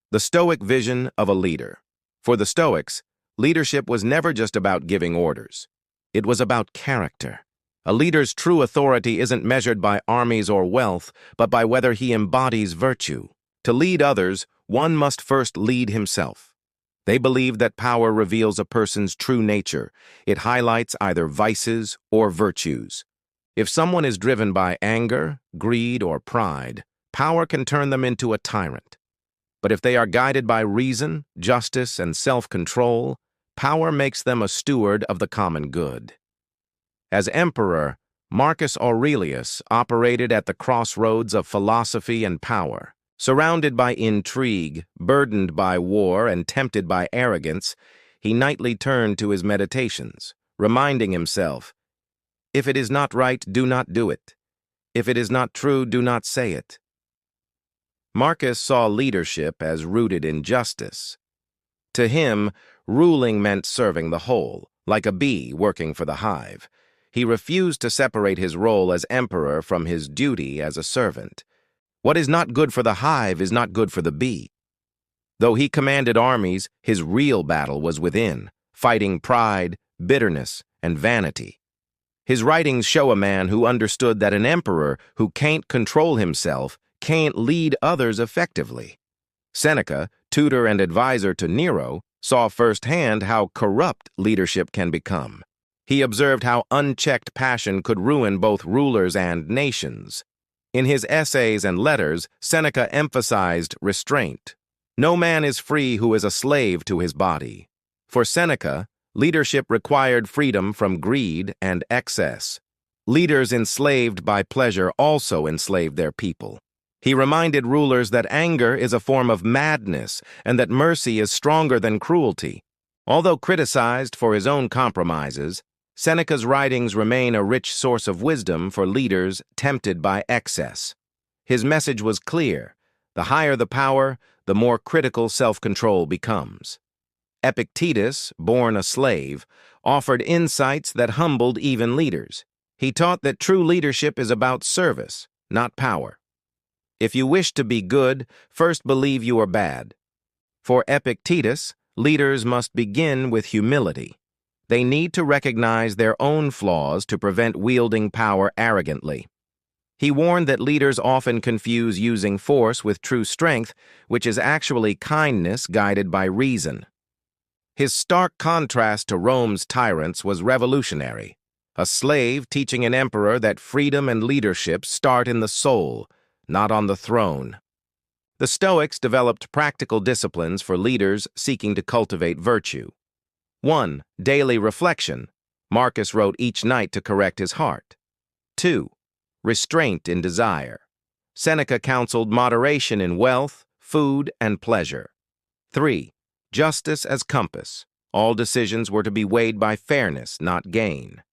The Stoic vision of a leader. For the Stoics, leadership was never just about giving orders. It was about character. A leader's true authority isn't measured by armies or wealth, but by whether he embodies virtue. To lead others, one must first lead himself. They believe that power reveals a person's true nature. It highlights either vices or virtues. If someone is driven by anger, greed, or pride, power can turn them into a tyrant. But if they are guided by reason, justice, and self-control, power makes them a steward of the common good. As emperor, Marcus Aurelius operated at the crossroads of philosophy and power. Surrounded by intrigue, burdened by war, and tempted by arrogance, he nightly turned to his meditations, reminding himself, "If it is not right, do not do it. If it is not true, do not say it." Marcus saw leadership as rooted in justice. To him, ruling meant serving the whole, like a bee working for the hive. He refused to separate his role as emperor from his duty as a servant. What is not good for the hive is not good for the bee. Though he commanded armies, his real battle was within, fighting pride, bitterness, and vanity. His writings show a man who understood that an emperor who can't control himself can't lead others effectively. Seneca, tutor and advisor to Nero, saw firsthand how corrupt leadership can become. He observed how unchecked passion could ruin both rulers and nations. In his essays and letters, Seneca emphasized restraint. No man is free who is a slave to his body. For Seneca, leadership required freedom from greed and excess. Leaders enslaved by pleasure also enslaved their people. He reminded rulers that anger is a form of madness and that mercy is stronger than cruelty. Although criticized for his own compromises, Seneca's writings remain a rich source of wisdom for leaders tempted by excess. His message was clear: the higher the power, the more critical self-control becomes. Epictetus, born a slave, offered insights that humbled even leaders. He taught that true leadership is about service, not power. If you wish to be good, first believe you are bad. For Epictetus, leaders must begin with humility. They need to recognize their own flaws to prevent wielding power arrogantly. He warned that leaders often confuse using force with true strength, which is actually kindness guided by reason. His stark contrast to Rome's tyrants was revolutionary. A slave teaching an emperor that freedom and leadership start in the soul, not on the throne. The Stoics developed practical disciplines for leaders seeking to cultivate virtue. 1. Daily reflection. Marcus wrote each night to correct his heart. 2. Restraint in desire. Seneca counseled moderation in wealth, food, and pleasure. 3. Justice as compass. All decisions were to be weighed by fairness, not gain.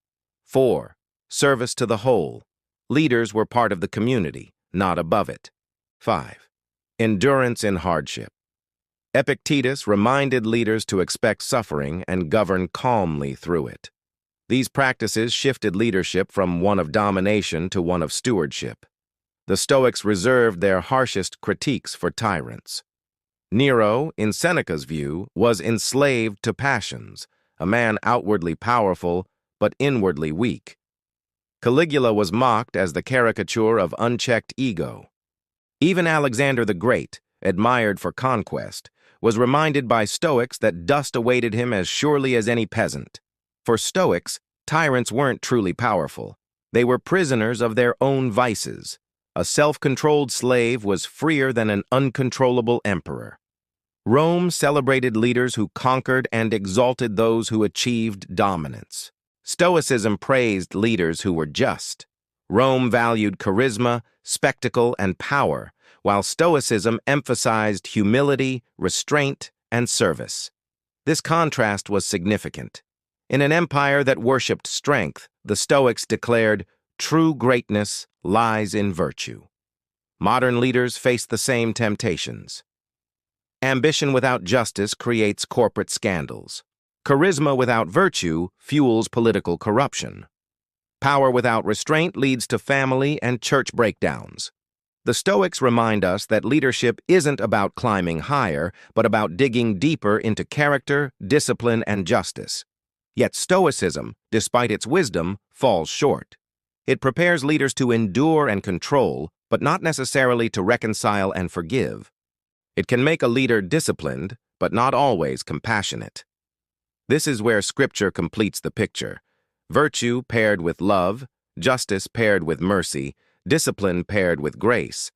4. Service to the whole. Leaders were part of the community, not above it. 5. Endurance in hardship. Epictetus reminded leaders to expect suffering and govern calmly through it. These practices shifted leadership from one of domination to one of stewardship. The Stoics reserved their harshest critiques for tyrants. Nero, in Seneca's view, was enslaved to passions, a man outwardly powerful but inwardly weak. Caligula was mocked as the caricature of unchecked ego. Even Alexander the Great, admired for conquest, was reminded by Stoics that dust awaited him as surely as any peasant. For Stoics, tyrants weren't truly powerful. They were prisoners of their own vices. A self-controlled slave was freer than an uncontrollable emperor. Rome celebrated leaders who conquered and exalted those who achieved dominance. Stoicism praised leaders who were just. Rome valued charisma, spectacle, and power, while Stoicism emphasized humility, restraint, and service. This contrast was significant. In an empire that worshipped strength, the Stoics declared, "True greatness lies in virtue." Modern leaders face the same temptations. Ambition without justice creates corporate scandals. Charisma without virtue fuels political corruption. Power without restraint leads to family and church breakdowns. The Stoics remind us that leadership isn't about climbing higher, but about digging deeper into character, discipline, and justice. Yet Stoicism, despite its wisdom, falls short. It prepares leaders to endure and control, but not necessarily to reconcile and forgive. It can make a leader disciplined, but not always compassionate. This is where Scripture completes the picture. Virtue paired with love, justice paired with mercy, discipline paired with grace.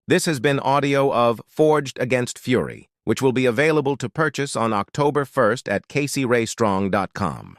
This has been audio of Forged Against Fury, which will be available to purchase on October 1st at CaseyRayStrong.com.